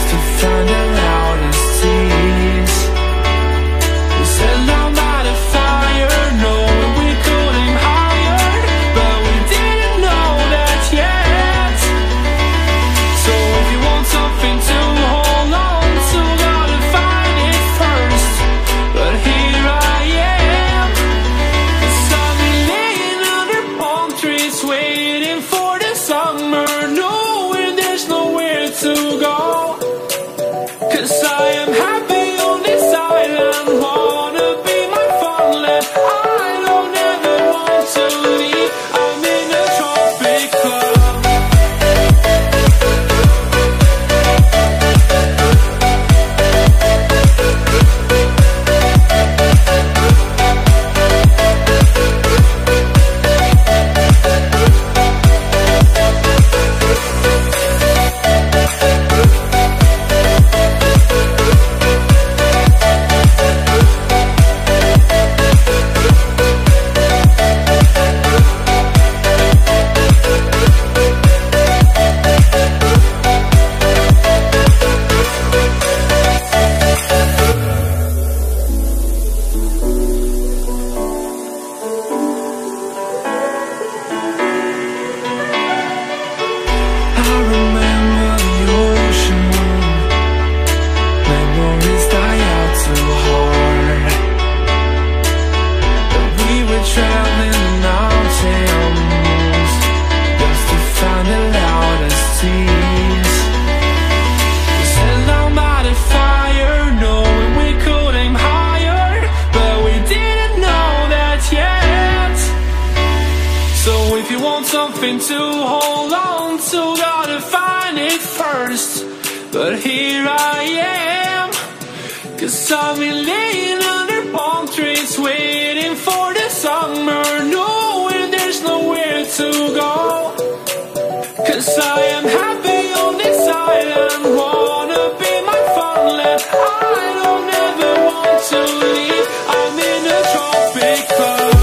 to find the loudest tease. We set down by the fire, knowing we could aim higher, but we didn't know that yet. So if you want something to hold on to, gotta find it first. But here I am, 'cause I've been laying under palm trees, waiting for the summer, knowing there's nowhere to go. 'Cause I am happy on this island, wanna be my farmland. I don't ever want to leave, I'm in a tropic club. If you want something to hold on to, gotta find it first. But here I am, 'cause I've been laying under palm trees, waiting for the summer, knowing there's nowhere to go. 'Cause I am happy on this island, wanna be my farmland. I don't ever want to leave, I'm in a tropic club.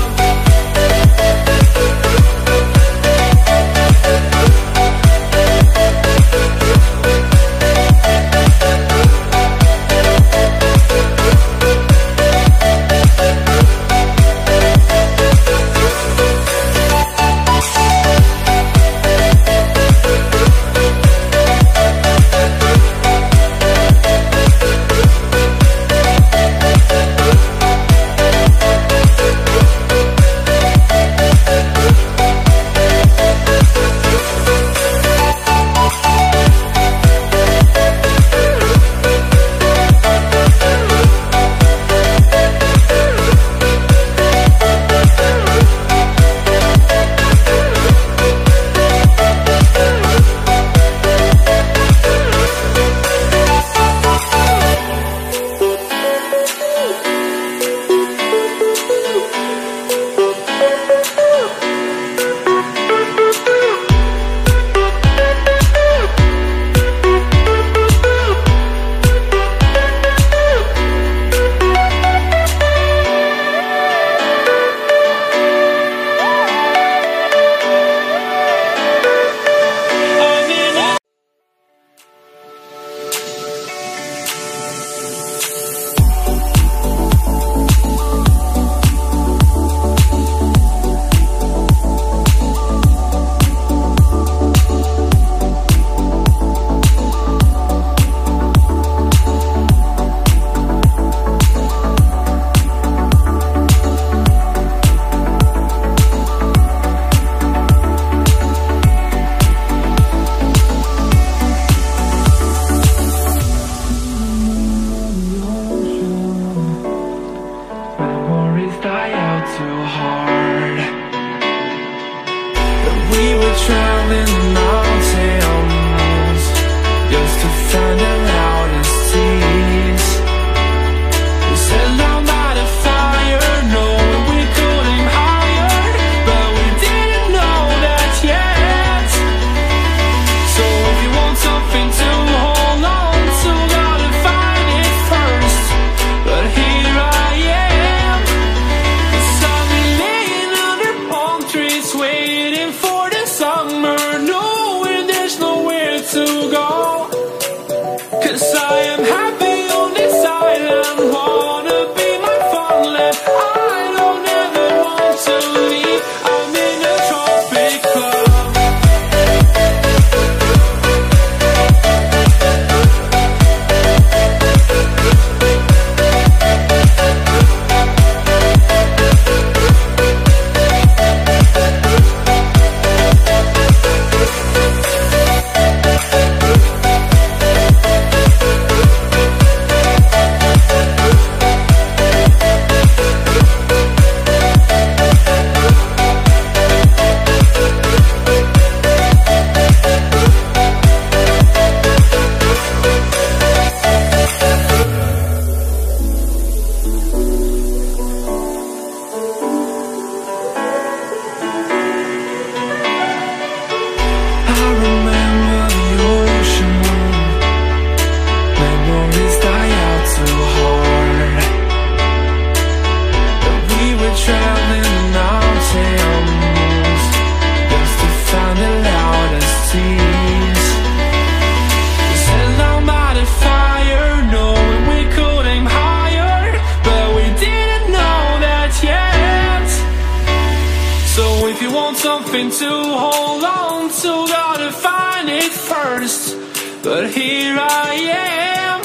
something to hold on to, gotta find it first. But here I am,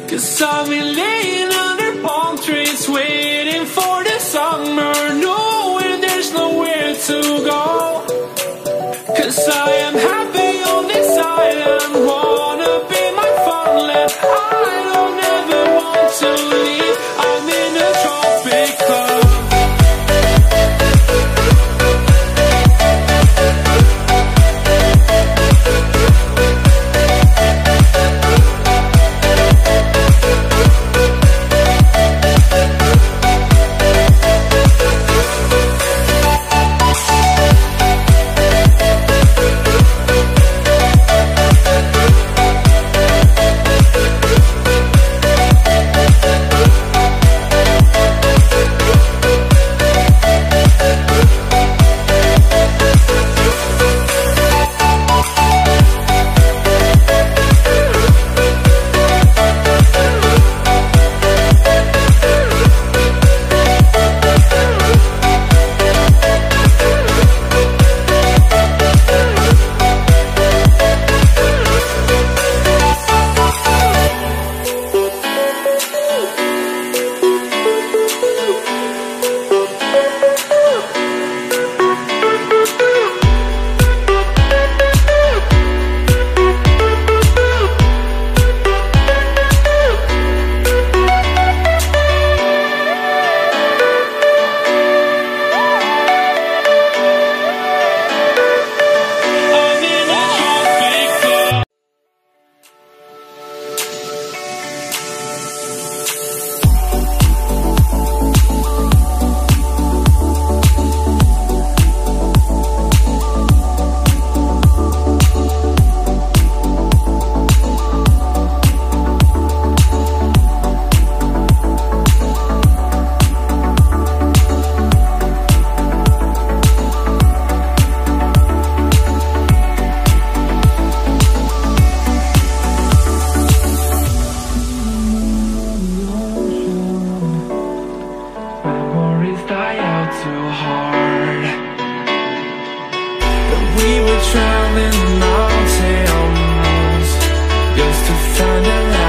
'cause I've been laying under palm trees, waiting for the summer, knowing there's nowhere to go. 'Cause I am happy on this island, wanna be my farmland. I don't ever want to leave, I'm in a tropic club. Traveling mountains just to find a light.